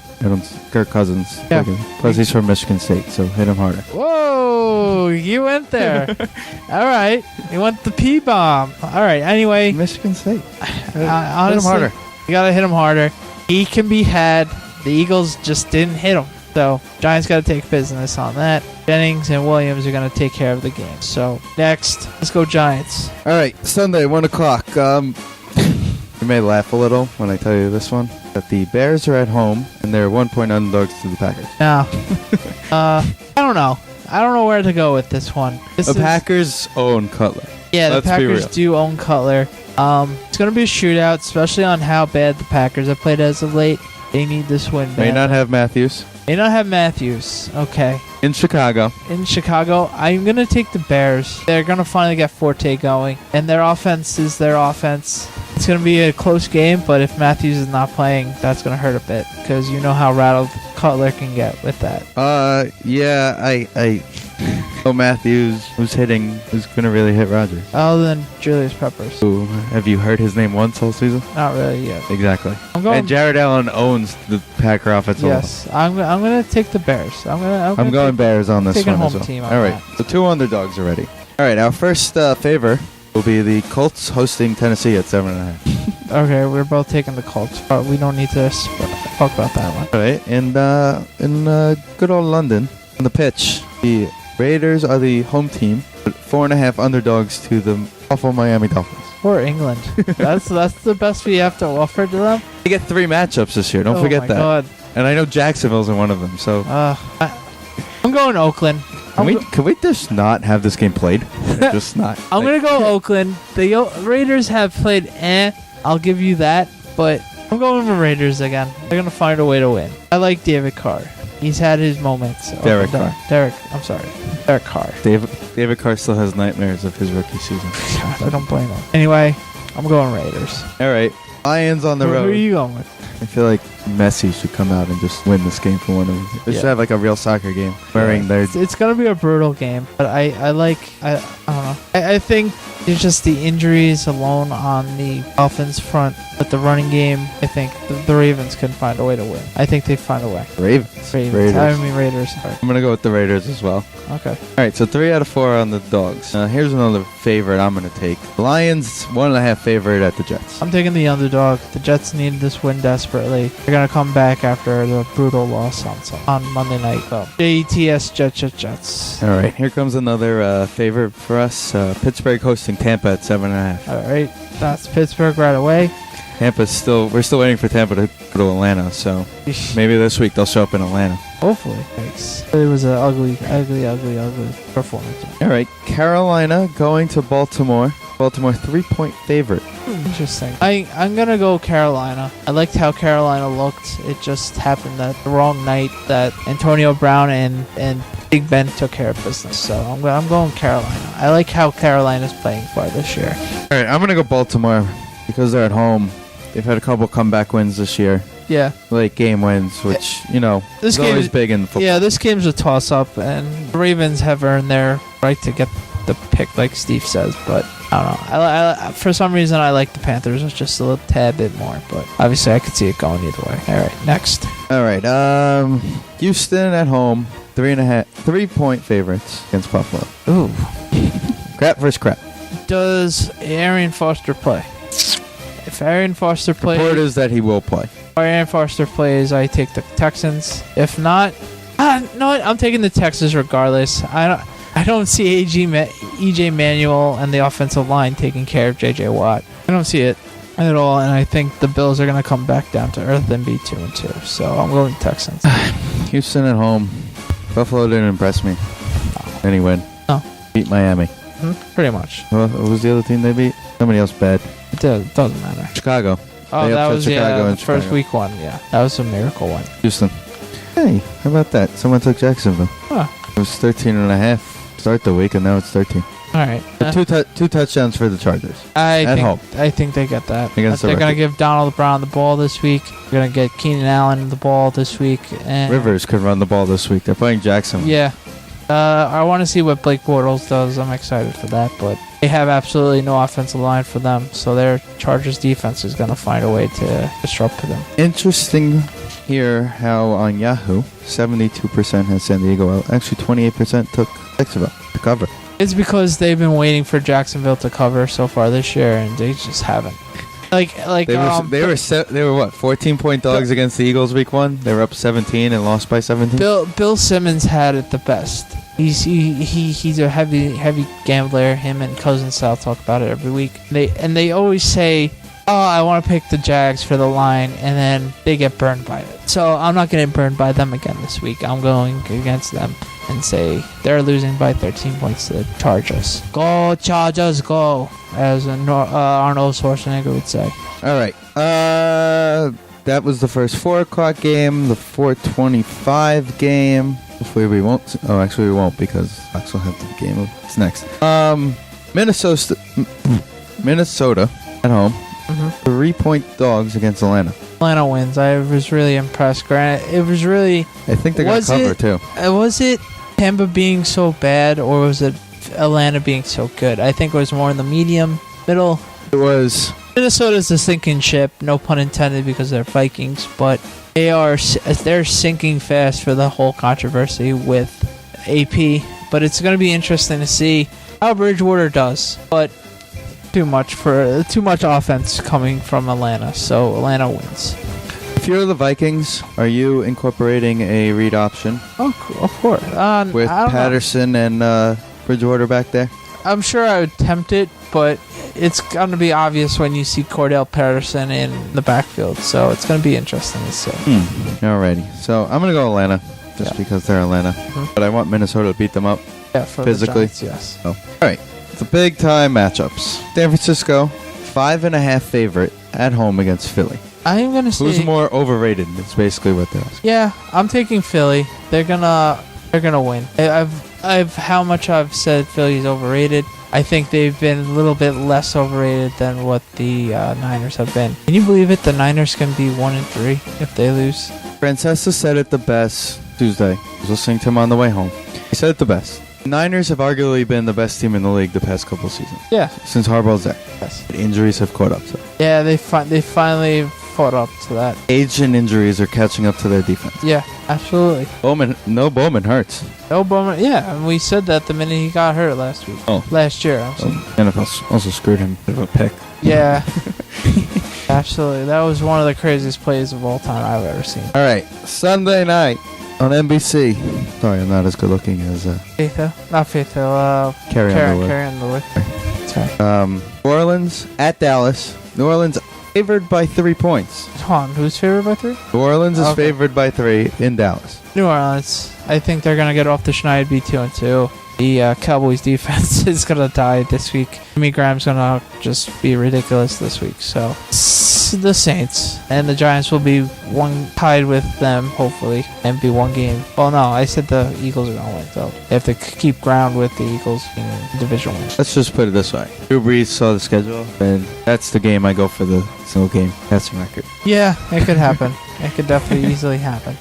S1: Kirk Cousins.
S2: Yeah.
S1: Plus he's from Michigan State, so hit him harder.
S2: Whoa, you went there. All right. You went the P-bomb. All right. Anyway.
S1: Michigan State.
S2: Honestly,
S1: hit him harder.
S2: You got to hit him harder. He can be had. The Eagles just didn't hit him. So Giants got to take business on that. Jennings and Williams are going to take care of the game. So next, let's go Giants.
S1: All right. Sunday, 1 o'clock. You may laugh a little when I tell you this one. That the Bears are at home, and they're 1-point underdogs to the Packers.
S2: No. I don't know. I don't know where to go with this one.
S1: The Packers own Cutler.
S2: Yeah, the Packers do own Cutler. It's going to be a shootout, especially on how bad the Packers have played as of late. They need this win bad.
S1: May not have Matthews.
S2: Okay.
S1: In Chicago,
S2: I'm going to take the Bears. They're going to finally get Forte going, and their offense is their offense. It's going to be a close game, but if Matthews is not playing, that's going to hurt a bit, because you know how rattled Cutler can get with that.
S1: Yeah, I Matthews who's going to really hit Rodgers.
S2: Other than Julius Peppers.
S1: Ooh, have you heard his name once all season?
S2: Not really yet.
S1: Exactly. And Jared Allen owns the Packer offensive line.
S2: Yes, I'm going to take the Bears. I'm
S1: going Bears on this one as well.
S2: Team
S1: all right, so 2 underdogs already. All right, our first favor will be the Colts hosting Tennessee at 7.5.
S2: Okay, we're both taking the Colts, but we don't need to talk about that one.
S1: All right, and in good old London, on the pitch, the Raiders are the home team, but 4.5 underdogs to the awful Miami Dolphins.
S2: Or England. That's the best we have to offer to them.
S1: They get 3 matchups this year. Don't
S2: Oh
S1: forget
S2: my
S1: that.
S2: God.
S1: And I know Jacksonville's in one of them. So
S2: I'm going Oakland.
S1: can we just not have this game played? Just not.
S2: I'm going to go Oakland. The Raiders have played I'll give you that. But I'm going with Raiders again. They're going to find a way to win. I like David Carr. He's had his moments.
S1: Derek Carr.
S2: Derek Carr.
S1: David Carr still has nightmares of his rookie season.
S2: God, I don't blame him. Anyway, I'm going Raiders.
S1: All right. Lions on the
S2: Who
S1: road.
S2: are you going with?
S1: I feel like Messi should come out and just win this game for one of them. They should have like a real soccer game. Wearing their...
S2: It's going to be a brutal game, but I don't know. I think it's just the injuries alone on the Dolphins front. But the running game, I think the Ravens can find a way to win. I think they find a way.
S1: Ravens.
S2: Raiders. I mean Raiders. Sorry.
S1: I'm going to go with the Raiders as well.
S2: Okay.
S1: All right, so 3 out of 4 on the dogs. Here's another favorite I'm going to take. Lions, 1.5 favorite at the Jets.
S2: I'm taking the underdog. The Jets needed this win desperately. They're going to come back after the brutal loss on Monday night. So, JETS, Jets.
S1: All right, here comes another favorite for us. Pittsburgh hosting Tampa at 7.5.
S2: All right, that's Pittsburgh right away.
S1: We're still waiting for Tampa to go to Atlanta, so maybe this week they'll show up in Atlanta.
S2: Hopefully. Thanks. It was an ugly performance.
S1: All right, Carolina going to Baltimore. Baltimore 3-point favorite.
S2: Interesting. I'm going to go Carolina. I liked how Carolina looked. It just happened that the wrong night that Antonio Brown and Big Ben took care of business. So I'm going Carolina. I like how Carolina's playing far this year.
S1: All right, I'm going to go Baltimore because they're at home. They've had a couple comeback wins this year.
S2: Yeah.
S1: Late game wins, which,
S2: this
S1: is always big in football.
S2: Yeah, this game's a toss-up, and the Ravens have earned their right to get the pick, like Steve says, but I don't know. I for some reason, I like the Panthers just a little tad bit more, but obviously I could see it going either way. All right, next.
S1: All right, Houston at home, 3-point favorites against Buffalo.
S2: Ooh.
S1: Crap versus crap.
S2: Does Arian Foster play? If Arian Foster plays...
S1: Report is that he will play.
S2: If Arian Foster plays, I take the Texans. If not... no, I'm taking the Texans regardless. I don't see EJ Manuel and the offensive line taking care of J.J. Watt. I don't see it at all, and I think the Bills are going to come back down to earth and be 2-2. So I'm going Texans.
S1: Houston at home. Buffalo didn't impress me. Any win.
S2: No.
S1: Beat Miami.
S2: Pretty much.
S1: What was the other team they beat? Somebody else bad.
S2: It doesn't matter.
S1: Chicago.
S2: Oh,
S1: They
S2: that
S1: upset
S2: was
S1: Chicago
S2: the
S1: in
S2: first
S1: Chicago.
S2: week one. Yeah, that was a miracle one.
S1: Houston. Hey, how about that? Someone took Jacksonville.
S2: Huh.
S1: It was 13.5 start the week, and now it's 13.
S2: All right.
S1: Two touchdowns for the Chargers.
S2: I think they get that.
S1: Against the
S2: They're going to
S1: record.
S2: give Donald Brown the ball this week. They're going to get Keenan Allen the ball this week. And
S1: Rivers could run the ball this week. They're playing Jacksonville.
S2: Yeah. I want to see what Blake Bortles does. I'm excited for that, but they have absolutely no offensive line for them, so their Chargers defense is going to find a way to disrupt them.
S1: Interesting here how on Yahoo, 72% has San Diego out. Actually, 28% took Jacksonville to cover.
S2: It's because they've been waiting for Jacksonville to cover so far this year, and they just haven't. They
S1: were what, 14-point dogs against the Eagles week 1? They were up 17 and lost by 17.
S2: Bill Simmons had it the best. He's a heavy gambler. Him and Cousin Sal talk about it every week. They always say, "Oh, I want to pick the Jags for the line," and then they get burned by it. So I'm not getting burned by them again this week. I'm going against them and say they're losing by 13 points to the Chargers. Go Chargers, go! As Arnold Schwarzenegger would say.
S1: All right. That was the first 4 o'clock game. The 4:25 game. Hopefully we won't. Oh, actually we won't because Fox will have the game. It's next. Minnesota at home. 3-point dogs against Atlanta.
S2: Atlanta wins. I was really impressed. Granted, it was really...
S1: I think they're going to cover, too.
S2: Was it Tampa being so bad, or was it Atlanta being so good? I think it was more in the middle.
S1: It was...
S2: Minnesota's a sinking ship, no pun intended, because they're Vikings, but they're sinking fast for the whole controversy with AP. But it's going to be interesting to see How Bridgewater does, but too much offense coming from Atlanta, so Atlanta wins.
S1: If you're the Vikings, are you incorporating a read option
S2: Oh, of course.
S1: with
S2: I don't know.
S1: Patterson and Bridgewater back there?
S2: I'm sure I would tempt it, but it's going to be obvious when you see Cordell Patterson in the backfield, so it's going to be interesting to see.
S1: Alrighty. So I'm going to go Atlanta just because they're Atlanta. But I want Minnesota to beat them up.
S2: Yeah, for
S1: Physically?
S2: the Giants, yes.
S1: Oh. Alright. The big time matchups. San Francisco, 5.5 favorite at home against Philly.
S2: I am going to say...
S1: Who's more overrated is basically what they're asking.
S2: Yeah, I'm taking Philly. They're gonna win. I've how much I've said Philly's overrated. I think they've been a little bit less overrated than what the Niners have been. Can you believe it? The Niners can be 1-3 if they lose.
S1: Francesca said it the best Tuesday. I was listening to him on the way home. He said it the best. Niners have arguably been the best team in the league the past couple seasons.
S2: Yeah.
S1: Since Harbaugh's there.
S2: Yes.
S1: Injuries have caught up to them.
S2: Yeah, they finally fought up to that.
S1: Age and injuries are catching up to their defense.
S2: Yeah, absolutely.
S1: Bowman hurts.
S2: No Bowman. Yeah, and we said that the minute he got hurt last week.
S1: Oh.
S2: Last year.
S1: NFL also screwed him with a pick.
S2: Yeah. Absolutely. That was one of the craziest plays of all time I've ever seen.
S1: All right, Sunday night on NBC. Sorry, I'm not as good looking as Carrie Underwood.
S2: Carrie Underwood. Sorry.
S1: New Orleans at Dallas. New Orleans favored by 3 points.
S2: Hold on, who's favored by 3?
S1: New Orleans is
S2: Okay.
S1: favored by 3 in Dallas.
S2: New Orleans. I think they're going to get off the schneid, be 2-2. The Cowboys defense is going to die this week. Jimmy Graham's going to just be ridiculous this week. So, the Saints. And the Giants will be tied with them, hopefully, and be one game. Well, no, I said the Eagles are going to win, so they have to keep ground with the Eagles in the division win.
S1: Let's just put it this way. Drew Brees saw the schedule, and that's the game I go for the single game passing record.
S2: Yeah, it could happen. It could definitely easily happen.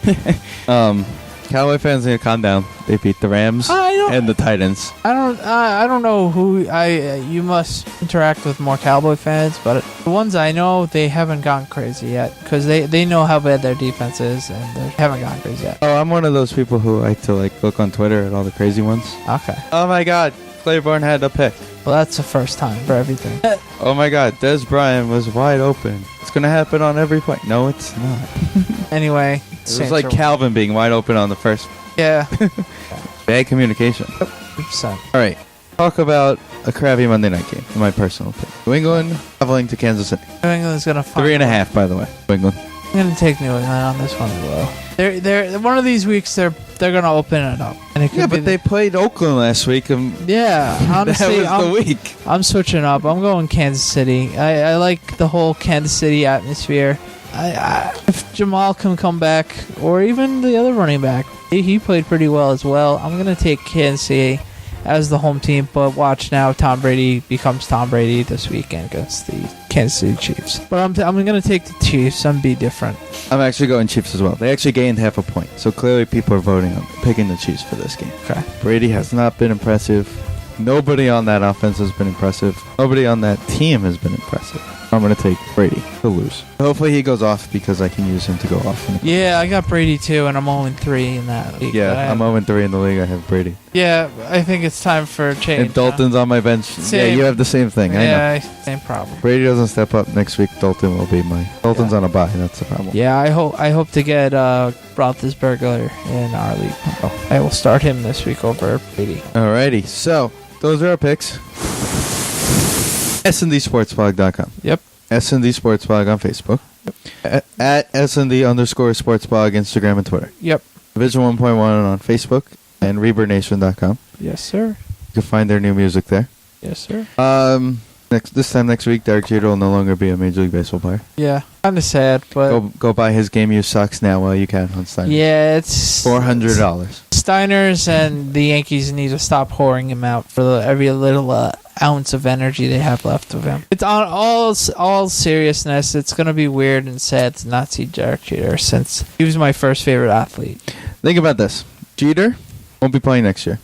S1: Cowboy fans need to calm down. They beat the Rams and the Titans.
S2: I don't know who you must interact with more Cowboy fans, but the ones I know, they haven't gone crazy yet because they know how bad their defense is and they haven't gone crazy yet.
S1: Oh, I'm one of those people who like to look on Twitter at all the crazy ones.
S2: Okay.
S1: Oh my God, Claiborne had a pick.
S2: Well, that's the first time for everything.
S1: Oh my God, Des Bryant was wide open. It's gonna happen on every play. No, it's not.
S2: Anyway,
S1: It was like Calvin being wide open on the first.
S2: Yeah.
S1: Bad communication.
S2: 100%.
S1: All right. Talk about a crappy Monday night game, in my personal opinion. New England traveling to Kansas City.
S2: New England's gonna find
S1: 3.5, by the way. New England.
S2: I'm gonna take New England on this one as well. They're one of these weeks they're gonna open it up. And it could
S1: Yeah,
S2: be
S1: but they played Oakland last week.
S2: Yeah, honestly,
S1: that was the week.
S2: I'm switching up. I'm going Kansas City. I like the whole Kansas City atmosphere. If Jamal can come back, or even the other running back, he played pretty well as well. I'm going to take Kansas City as the home team, but watch now Tom Brady becomes Tom Brady this weekend against the Kansas City Chiefs. But I'm going to take the Chiefs and be different.
S1: I'm actually going Chiefs as well. They actually gained half a point, so clearly people are voting on picking the Chiefs for this game.
S2: Okay.
S1: Brady has not been impressive. Nobody on that offense has been impressive. Nobody on that team has been impressive. I'm going to take Brady to lose. Hopefully he goes off because I can use him to go off.
S2: Yeah, I got Brady too, and I'm 0-3 in that league.
S1: Yeah, I'm 0-3 in the league. I have Brady.
S2: Yeah, I think it's time for a change.
S1: And Dalton's on my bench. Yeah, you have the same thing. I know.
S2: Yeah, same problem.
S1: Brady doesn't step up next week. Dalton will be Dalton's on a bye. That's the problem.
S2: Yeah, I hope to get Roethlisberger in our league. Oh, I will start him this week over Brady.
S1: Alrighty, so those are our picks. SNDSportsblog.com.
S2: Yep.
S1: SND Sportsblog on Facebook. Yep. At SND_Sportsblog, Instagram and Twitter.
S2: Yep.
S1: Division 1.1 on Facebook and ReverbNation.com.
S2: Yes, sir.
S1: You can find their new music there.
S2: Yes, sir.
S1: This time next week, Derek Jeter will no longer be a Major League Baseball player.
S2: Yeah, kind of sad, but
S1: Go buy his game used socks now while you can on Steiners.
S2: yeah, it's
S1: $400.
S2: Steiners and the Yankees need to stop whoring him out for every little ounce of energy they have left of him. It's on all seriousness. It's gonna be weird and sad to not see Derek Jeter since he was my first favorite athlete.
S1: Think about this: Jeter won't be playing next year,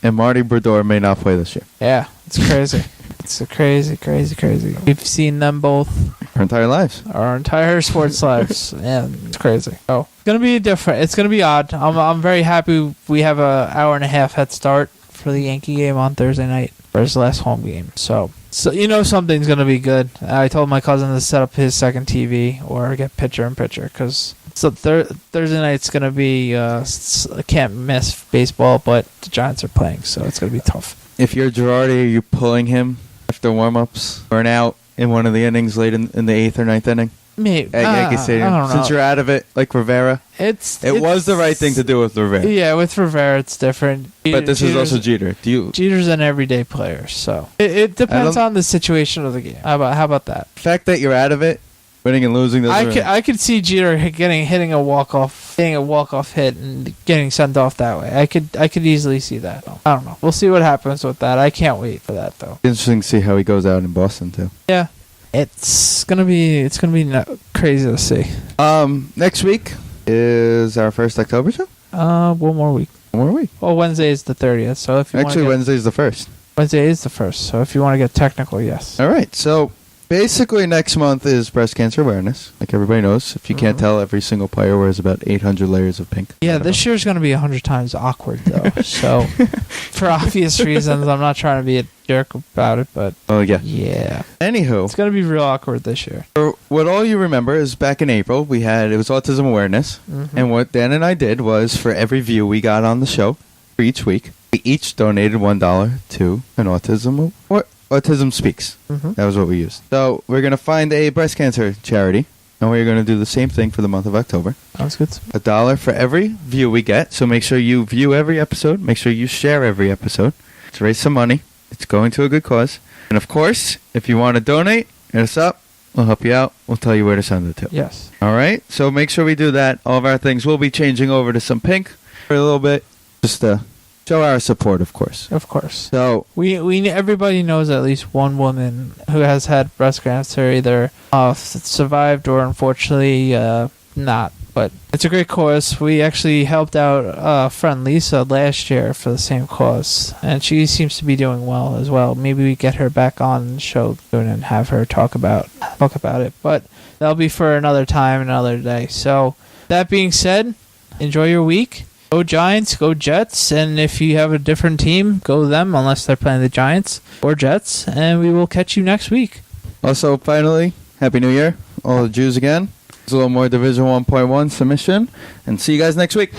S1: and Marty Brodeur may not play this year.
S2: Yeah, it's crazy. It's crazy. We've seen them both
S1: Our entire lives.
S2: our entire sports lives. Yeah, it's crazy. It's gonna be different. It's gonna be odd. I'm very happy we have a hour and a half head start for the Yankee game on Thursday night for his last home game. So something's going to be good. I told my cousin to set up his second TV or get pitcher-in-pitcher because Thursday night's going to be can't miss baseball, but the Giants are playing, so it's going to be tough.
S1: If you're Girardi, are you pulling him after warm-ups or an out in one of the innings late in the 8th or 9th inning?
S2: Maybe.
S1: At Yankee Stadium.
S2: I don't know.
S1: Since you're out of it, like Rivera. It was the right thing to do with Rivera.
S2: Yeah, with Rivera, it's different.
S1: But this is also Jeter.
S2: Jeter's an everyday player, so it depends on the situation of the game. How about that?
S1: The fact that you're out of it, winning and losing doesn't
S2: I could see Jeter hitting a walk-off hit and getting sent off that way. I could easily see that. I don't know. We'll see what happens with that. I can't wait for that though.
S1: Interesting to see how he goes out in Boston too.
S2: Yeah. It's gonna be crazy to see.
S1: Next week is our first October show.
S2: One more week. Well, Wednesday is the 30th. So if you
S1: Wednesday is the 1st.
S2: Wednesday is the 1st. So if you want to get technical, yes.
S1: All right. So basically, next month is breast cancer awareness. Like everybody knows, if you can't tell, every single player wears about 800 layers of pink.
S2: Yeah, this year's going to be 100 times awkward, though. So, for obvious reasons, I'm not trying to be a jerk about it, but...
S1: Oh, yeah.
S2: Yeah.
S1: Anywho.
S2: It's going to be real awkward this year.
S1: What all you remember is back in April, it was Autism Awareness. Mm-hmm. And what Dan and I did was, for every view we got on the show, for each week, we each donated $1 to an Autism Speaks. Mm-hmm. That was what we used. So we're going to find a breast cancer charity, and we're going to do the same thing for the month of October.
S2: Sounds good.
S1: $1 for every view we get. So make sure you view every episode. Make sure you share every episode. Let's raise some money. It's going to a good cause. And of course, if you want to donate, hit us up. We'll help you out. We'll tell you where to send it to.
S2: Yes.
S1: All right? So make sure we do that. All of our things will be changing over to some pink for a little bit. Just to show our support, of course.
S2: Of course.
S1: So
S2: everybody knows at least one woman who has had breast cancer, either survived or unfortunately not. But it's a great cause. We actually helped out friend Lisa last year for the same cause, and she seems to be doing well as well. Maybe we get her back on the show soon and have her talk about it. But that'll be for another time, another day. So that being said, enjoy your week. Go Giants, go Jets, and if you have a different team, go them unless they're playing the Giants or Jets, and we will catch you next week.
S1: Also, finally, Happy New Year, all the Jews again. It's a little more Division 1.1 submission, and see you guys next week.